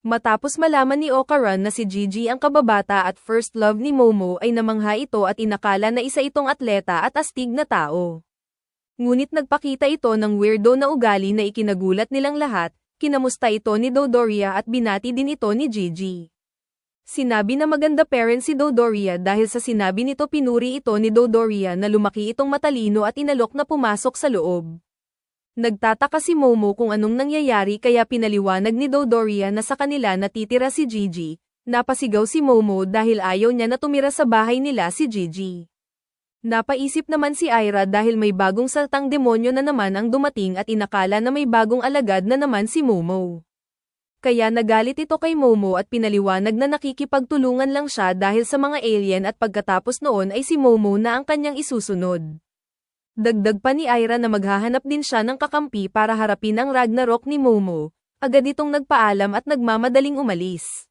Matapos malaman ni Okaran na si Gigi ang kababata at first love ni Momo ay namangha ito at inakala na isa itong atleta at astig na tao. Ngunit nagpakita ito ng weirdo na ugali na ikinagulat nilang lahat, kinamusta ito ni Dodoria at binati din ito ni Gigi. Sinabi na maganda parent si Dodoria dahil sa sinabi nito pinuri ito ni Dodoria na lumaki itong matalino at inalok na pumasok sa loob. Nagtataka si Momo kung anong nangyayari kaya pinaliwanag ni Dodoria na sa kanila natitira si Gigi. Napasigaw si Momo dahil ayaw niya na tumira sa bahay nila si Gigi. Napaisip naman si Ira dahil may bagong saltang demonyo na naman ang dumating at inakala na may bagong alagad na naman si Momo. Kaya nagalit ito kay Momo at pinaliwanag na nakikipagtulungan lang siya dahil sa mga alien at pagkatapos noon ay si Momo na ang kanyang isusunod. Dagdag pa ni Ira na maghahanap din siya ng kakampi para harapin ang Ragnarok ni Momo, agad itong nagpaalam at nagmamadaling umalis.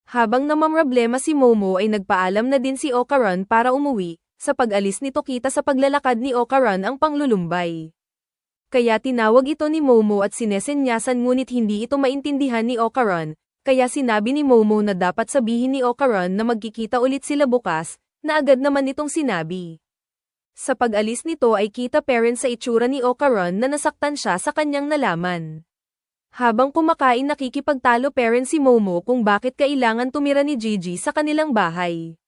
Habang namamroblema si Momo ay nagpaalam na din si Okaran para umuwi, sa pag-alis nito kita sa paglalakad ni Okaran ang panglulumbay. Kaya tinawag ito ni Momo at sinesenyasan ngunit hindi ito maintindihan ni Okaran, kaya sinabi ni Momo na dapat sabihin ni Okaran na magkikita ulit sila bukas, na agad naman itong sinabi. Sa pag-alis nito ay kita parent sa itsura ni Okaran na nasaktan siya sa kanyang nalaman. Habang kumakain nakikipagtalo parent si Momo kung bakit kailangan tumira ni Gigi sa kanilang bahay.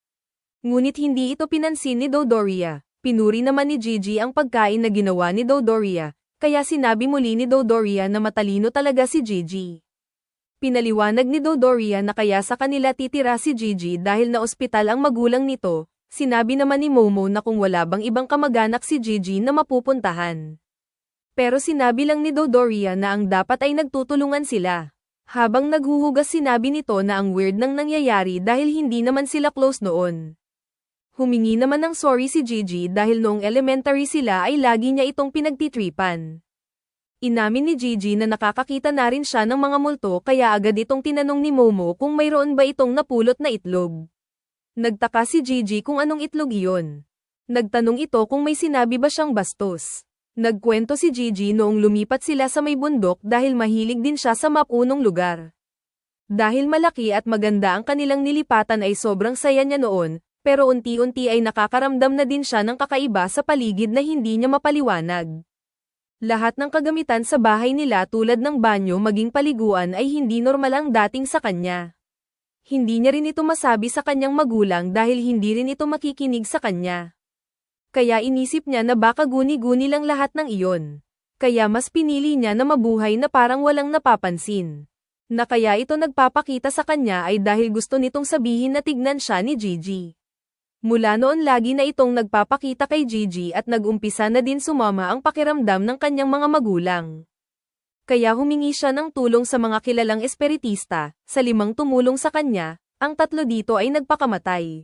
Ngunit hindi ito pinansin ni Dodoria, pinuri naman ni Gigi ang pagkain na ginawa ni Dodoria, kaya sinabi muli ni Dodoria na matalino talaga si Gigi. Pinaliwanag ni Dodoria na kaya sa kanila titira si Gigi dahil na ospital ang magulang nito. Sinabi naman ni Momo na kung wala bang ibang kamag-anak si Gigi na mapupuntahan. Pero sinabi lang ni Dodoria na ang dapat ay nagtutulungan sila. Habang naghuhugas sinabi nito na ang weird nang nangyayari dahil hindi naman sila close noon. Humingi naman ng sorry si Gigi dahil noong elementary sila ay lagi niya itong pinagtitripan. Inamin ni Gigi na nakakakita na rin siya ng mga multo kaya agad itong tinanong ni Momo kung mayroon ba itong napulot na itlog. Nagtaka si Gigi kung anong itlog iyon. Nagtanong ito kung may sinabi ba siyang bastos. Nagkwento si Gigi noong lumipat sila sa may bundok dahil mahilig din siya sa mapunong lugar. Dahil malaki at maganda ang kanilang nilipatan ay sobrang saya niya noon, pero unti-unti ay nakakaramdam na din siya ng kakaiba sa paligid na hindi niya mapaliwanag. Lahat ng kagamitan sa bahay nila tulad ng banyo maging paliguan ay hindi normal ang dating sa kanya. Hindi niya rin ito masabi sa kanyang magulang dahil hindi rin ito makikinig sa kanya. Kaya inisip niya na baka guni-guni lang lahat ng iyon. Kaya mas pinili niya na mabuhay na parang walang napapansin. Na kaya ito nagpapakita sa kanya ay dahil gusto nitong sabihin na tignan siya ni Gigi. Mula noon lagi na itong nagpapakita kay Gigi at nag-umpisa na din sumama ang pakiramdam ng kanyang mga magulang. Kaya humingi siya ng tulong sa mga kilalang espiritista, sa 5 tumulong sa kanya, ang 3 dito ay nagpakamatay.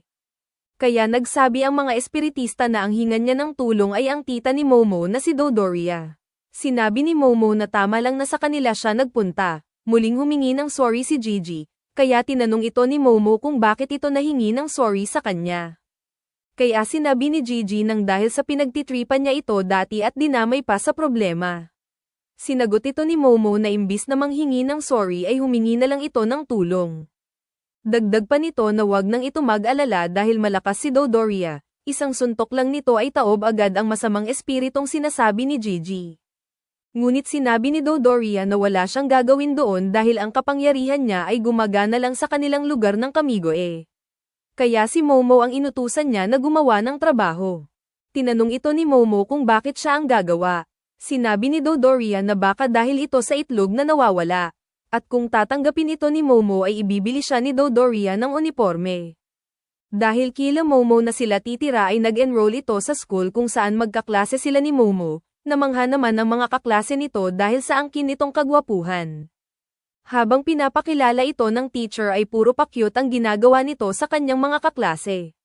Kaya nagsabi ang mga espiritista na ang hingan niya ng tulong ay ang tita ni Momo na si Dodoria. Sinabi ni Momo na tama lang na sa kanila siya nagpunta, muling humingi ng sorry si Gigi, kaya tinanong ito ni Momo kung bakit ito nahingi ng sorry sa kanya. Kaya sinabi ni Gigi nang dahil sa pinagtitripan niya ito dati at dinamay pa sa problema. Sinagot ito ni Momo na imbis na manghingi ng sorry ay humingi na lang ito ng tulong. Dagdag pa nito na wag nang ito mag-alala dahil malakas si Dodoria, isang suntok lang nito ay taob agad ang masamang espiritong sinasabi ni Gigi. Ngunit sinabi ni Dodoria na wala siyang gagawin doon dahil ang kapangyarihan niya ay gumagana lang sa kanilang lugar ng Kamigoe. Kaya si Momo ang inutusan niya na gumawa ng trabaho. Tinanong ito ni Momo kung bakit siya ang gagawa. Sinabi ni Dodoria na baka dahil ito sa itlog na nawawala. At kung tatanggapin ito ni Momo ay ibibili siya ni Dodoria ng uniforme. Dahil kila Momo na sila titira ay nag-enroll ito sa school kung saan magkaklase sila ni Momo, namangha naman ang mga kaklase nito dahil sa angkin nitong kagwapuhan. Habang pinapakilala ito ng teacher ay puro pa-cute ang ginagawa nito sa kanyang mga kaklase.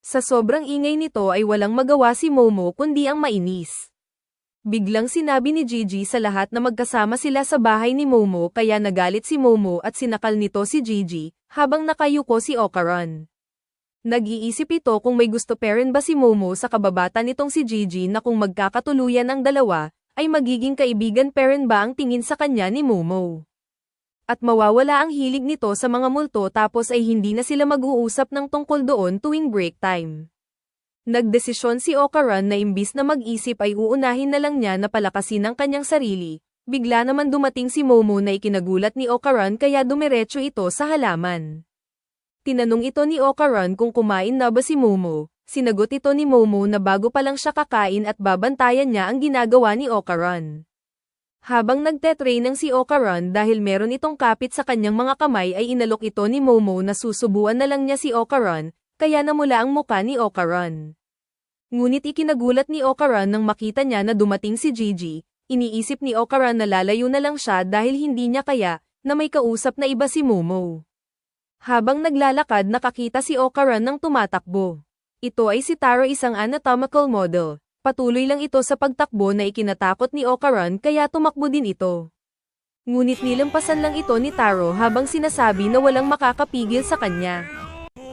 Sa sobrang ingay nito ay walang magawa si Momo kundi ang mainis. Biglang sinabi ni Gigi sa lahat na magkasama sila sa bahay ni Momo kaya nagalit si Momo at sinakal nito si Gigi, habang nakayuko si Okaran. Nag-iisip ito kung may gusto pa rin ba si Momo sa kababata nitong si Gigi na kung magkakatuluyan ang dalawa, ay magiging kaibigan pa rin ba ang tingin sa kanya ni Momo. At mawawala ang hilig nito sa mga multo tapos ay hindi na sila mag-uusap ng tungkol doon tuwing break time. Nagdesisyon si Okaran na imbis na mag-isip ay uunahin na lang niya na palakasin ang kanyang sarili. Bigla naman dumating si Momo na ikinagulat ni Okaran kaya dumiretso ito sa halaman. Tinanong ito ni Okaran kung kumain na ba si Momo. Sinagot ito ni Momo na bago pa lang siya kakain at babantayan niya ang ginagawa ni Okaran. Habang nagte-train ng si Okaran dahil meron itong kapit sa kanyang mga kamay ay inalok ito ni Momo na susubuan na lang niya si Okaran, kaya namula ang muka ni Okaran. Ngunit ikinagulat ni Okaran nang makita niya na dumating si Gigi. Iniisip ni Okaran na lalayo na lang siya dahil hindi niya kaya na may kausap na iba si Momo. Habang naglalakad nakakita si Okaran ng tumatakbo. Ito ay si Taro, isang anatomical model. Patuloy lang ito sa pagtakbo na ikinatakot ni Okaran kaya tumakbo din ito. Ngunit nilampasan lang ito ni Taro habang sinasabi na walang makakapigil sa kanya.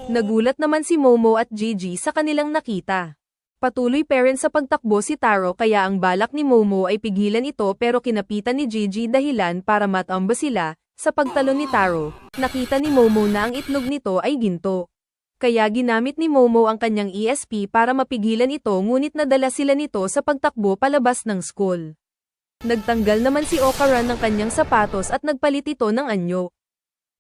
Nagulat naman si Momo at Gigi sa kanilang nakita. Patuloy pa rin sa pagtakbo si Taro kaya ang balak ni Momo ay pigilan ito pero kinapitan ni Gigi dahilan para matamba sila. Sa pagtalon ni Taro, nakita ni Momo na ang itlog nito ay ginto. Kaya ginamit ni Momo ang kanyang ESP para mapigilan ito ngunit nadala sila nito sa pagtakbo palabas ng school. Nagtanggal naman si Okaran ng kanyang sapatos at nagpalit ito ng anyo.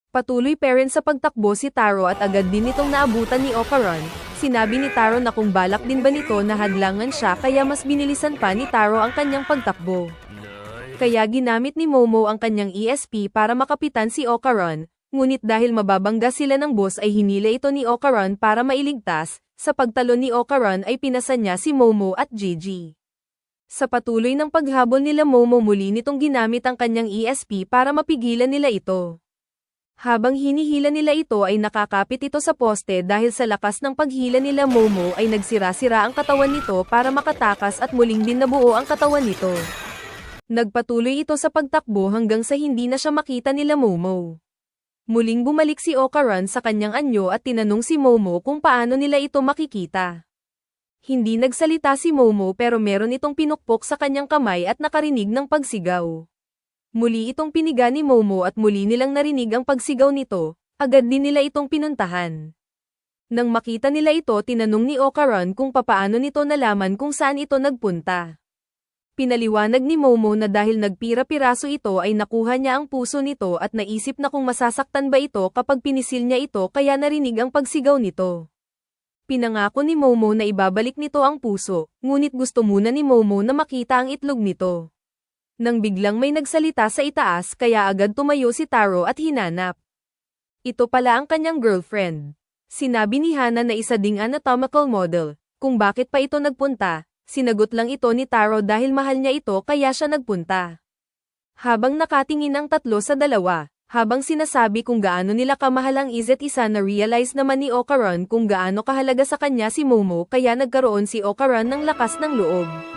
Patuloy pa rin sa pagtakbo si Taro at agad din itong naabutan ni Okaran. Sinabi ni Taro na kung balak din ba nito na hadlangan siya kaya mas binilisan pa ni Taro ang kanyang pagtakbo. Kaya ginamit ni Momo ang kanyang ESP para makapitan si Okaran, ngunit dahil mababangga sila ng boss ay hinila ito ni Okaran para mailigtas. Sa pagtalon ni Okaran ay pinasa niya si Momo at Gigi. Sa patuloy ng paghabol nila Momo muli nitong ginamit ang kanyang ESP para mapigilan nila ito. Habang hinihila nila ito ay nakakapit ito sa poste dahil sa lakas ng paghila nila Momo ay nagsira-sira ang katawan nito para makatakas at muling din nabuo ang katawan nito. Nagpatuloy ito sa pagtakbo hanggang sa hindi na siya makita nila Momo. Muling bumalik si Okaran sa kanyang anyo at tinanong si Momo kung paano nila ito makikita. Hindi nagsalita si Momo pero meron itong pinukpok sa kanyang kamay at nakarinig ng pagsigaw. Muli itong piniga ni Momo at muli nilang narinig ang pagsigaw nito, agad din nila itong pinuntahan. Nang makita nila ito tinanong ni Okaran kung papaano nito nalaman kung saan ito nagpunta. Pinaliwanag ni Momo na dahil nagpira-piraso ito ay nakuha niya ang puso nito at naisip na kung masasaktan ba ito kapag pinisil niya ito kaya narinig ang pagsigaw nito. Pinangako ni Momo na ibabalik nito ang puso, ngunit gusto muna ni Momo na makita ang itlog nito. Nang biglang may nagsalita sa itaas kaya agad tumayo si Taro at hinanap. Ito pala ang kanyang girlfriend. Sinabi ni Hana na isa ding anatomical model, kung bakit pa ito nagpunta. Sinagot lang ito ni Taro dahil mahal niya ito kaya siya nagpunta. Habang nakatingin ang tatlo sa dalawa, habang sinasabi kung gaano nila kamahal ang isa't isa na realize naman ni Okaran kung gaano kahalaga sa kanya si Momo kaya nagkaroon si Okaran ng lakas ng loob.